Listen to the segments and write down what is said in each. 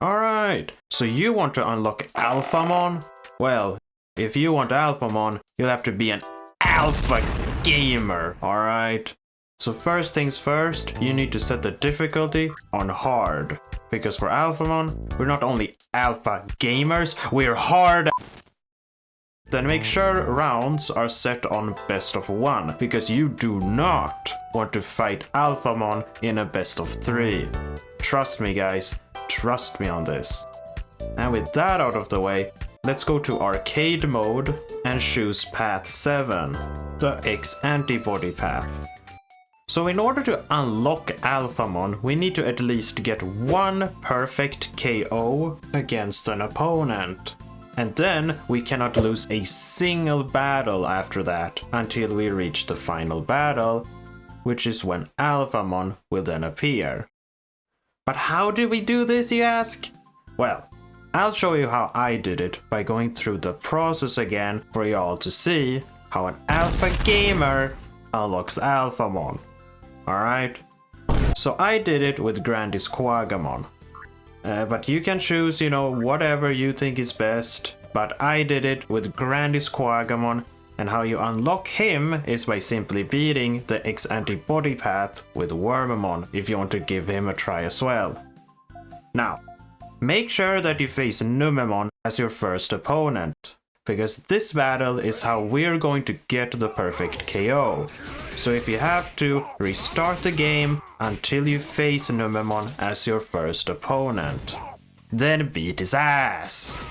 Alright, so you want to unlock Alphamon? Well, if you want Alphamon, you'll have to be an Alpha Gamer, alright? So first things first, you need to set the difficulty on hard. Because for Alphamon, we're not only Alpha Gamers, we're hard. Then make sure rounds are set on best of 1, because you do not want to fight Alphamon in a best of 3. Trust me guys, trust me on this. And with that out of the way, let's go to arcade mode and choose path 7, the X antibody path. So in order to unlock Alphamon, we need to at least get one perfect KO against an opponent. And then we cannot lose a single battle after that until we reach the final battle, which is when Alphamon will then appear. But how do we do this, you ask? Well, I'll show you how I did it by going through the process again for y'all to see how an Alpha Gamer unlocks Alphamon. Alright? So I did it with Grandis Quagamon. But you can choose, whatever you think is best. But I did it with Grandis Quagamon, and how you unlock him is by simply beating the X antibody path with Wormamon if you want to give him a try as well. Now, make sure that you face Numemon as your first opponent, because this battle is how we're going to get the perfect KO. So if you have to, restart the game until you face Numemon as your first opponent. Then beat his ass!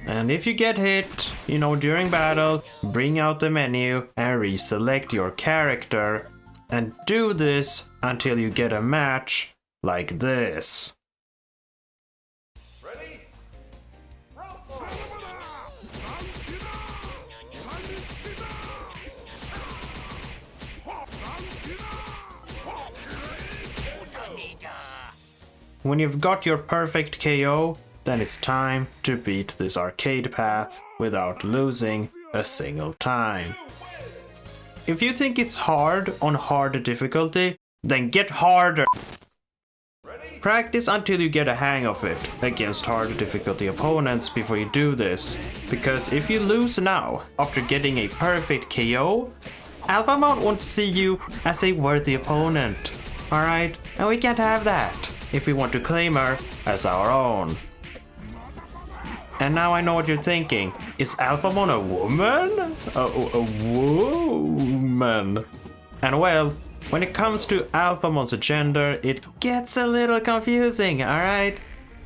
And if you get hit, during battle, bring out the menu and reselect your character. And do this until you get a match like this. When you've got your perfect KO, then it's time to beat this arcade path without losing a single time. If you think it's hard on hard difficulty, then get harder. Practice until you get a hang of it against hard difficulty opponents before you do this, because if you lose now after getting a perfect KO, Alphamon won't see you as a worthy opponent. Alright? And we can't have that if we want to claim her as our own. And now I know what you're thinking. Is Alphamon a woman? A woman. And well, when it comes to Alphamon's gender, it gets a little confusing, alright?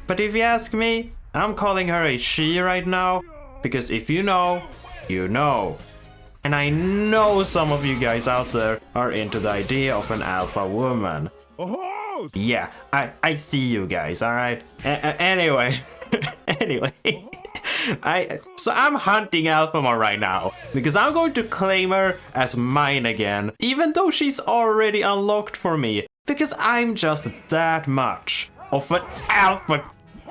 But if you ask me, I'm calling her a she right now, because if you know, you know. And I know some of you guys out there are into the idea of an alpha woman. Yeah, I see you guys, alright? Anyway, so I'm hunting Alphamon right now, because I'm going to claim her as mine again, even though she's already unlocked for me, because I'm just that much of an alpha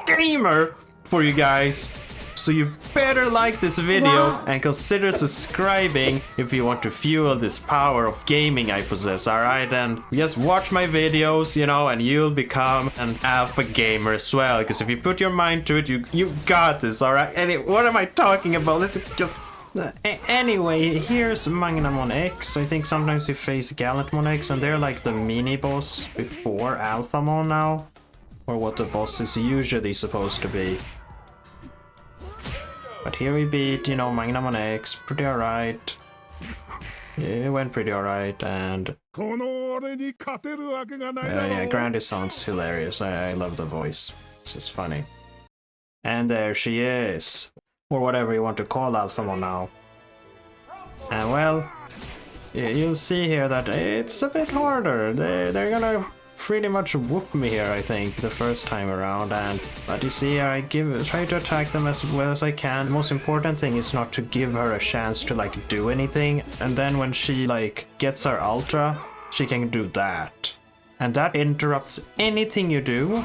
gamer for you guys. So you better like this video and consider subscribing if you want to fuel this power of gaming I possess, alright? And just watch my videos, and you'll become an alpha gamer as well. Because if you put your mind to it, you got this, alright? What am I talking about? Let's just... Anyway, here's Magnamon X. I think sometimes you face Gallantmon X, and they're like the mini-boss before Alphamon now. Or what the boss is usually supposed to be. But here we beat, Magnamon X, pretty alright. Yeah, it went pretty alright, and... yeah, Grandis sounds hilarious. I love the voice. It's just funny. And there she is. Or whatever you want to call Alphamon now. And well, you'll see here that it's a bit harder. They're gonna pretty much whoop me here, I think, the first time around. But you see, I try to attack them as well as I can. The most important thing is not to give her a chance to do anything, and then when she gets her ultra, she can do that, and that interrupts anything you do.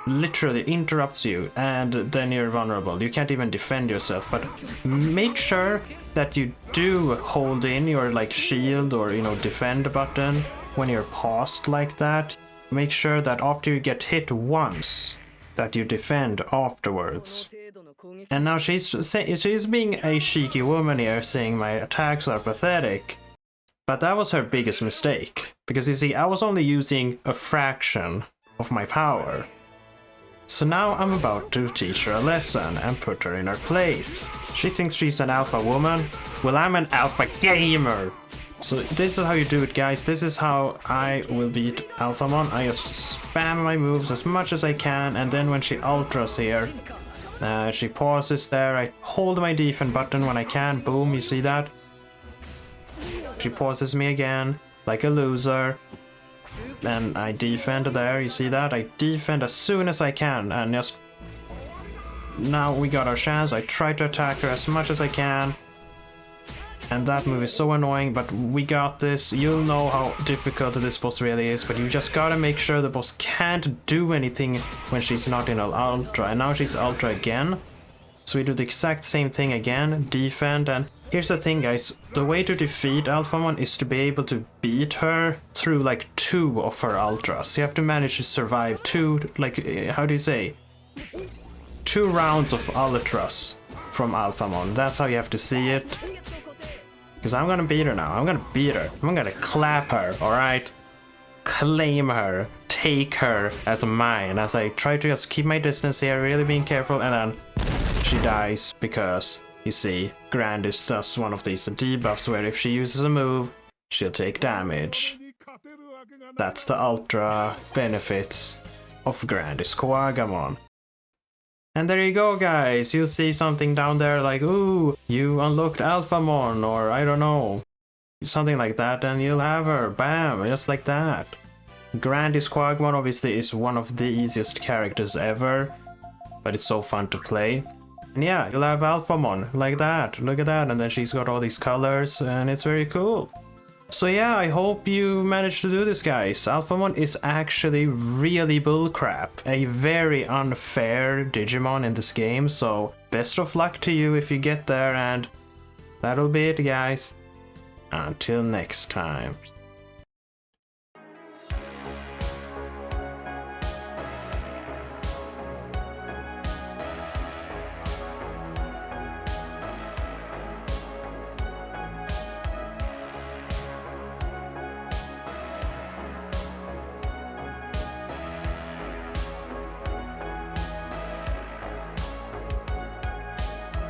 Literally interrupts you, and then you're vulnerable. You can't even defend yourself. But make sure that you do hold in your shield or defend button when you're paused like that. Make sure that after you get hit once, that you defend afterwards. And now she's being a cheeky woman here, saying my attacks are pathetic. But that was her biggest mistake. Because you see, I was only using a fraction of my power. So now I'm about to teach her a lesson and put her in her place. She thinks she's an alpha woman. Well, I'm an alpha gamer. So this is how you do it, guys. This is how I will beat Alphamon. I just spam my moves as much as I can, and then when she ultras here, she pauses there. I hold my defend button when I can. Boom, you see that? She pauses me again, like a loser. Then I defend there, you see that? I defend as soon as I can, and just... Now we got our chance. I try to attack her as much as I can. And that move is so annoying, but we got this. You'll know how difficult this boss really is, but you just gotta make sure the boss can't do anything when she's not in an ultra. And now she's ultra again. So we do the exact same thing again, defend, and here's the thing, guys. The way to defeat Alphamon is to be able to beat her through like 2 of her ultras. You have to manage to survive 2, like, how do you say? 2 rounds of ultras from Alphamon. That's how you have to see it. Because I'm gonna beat her now. I'm gonna beat her. I'm gonna clap her, alright? Claim her. Take her as mine. As I try to just keep my distance here, really being careful, and then she dies because, you see, Grandis does one of these debuffs where if she uses a move, she'll take damage. That's the ultra benefits of Grandis Koagamon. And there you go, guys. You'll see something down there like, ooh, you unlocked Alphamon, or I don't know, something like that, and you'll have her. Bam, just like that. Grandis Koagamon obviously is one of the easiest characters ever, but it's so fun to play. And yeah, you'll have Alphamon like that. Look at that, and then she's got all these colors, and it's very cool. So yeah, I hope you managed to do this, guys. Alphamon is actually really bullcrap. A very unfair Digimon in this game, so best of luck to you if you get there, and that'll be it, guys. Until next time.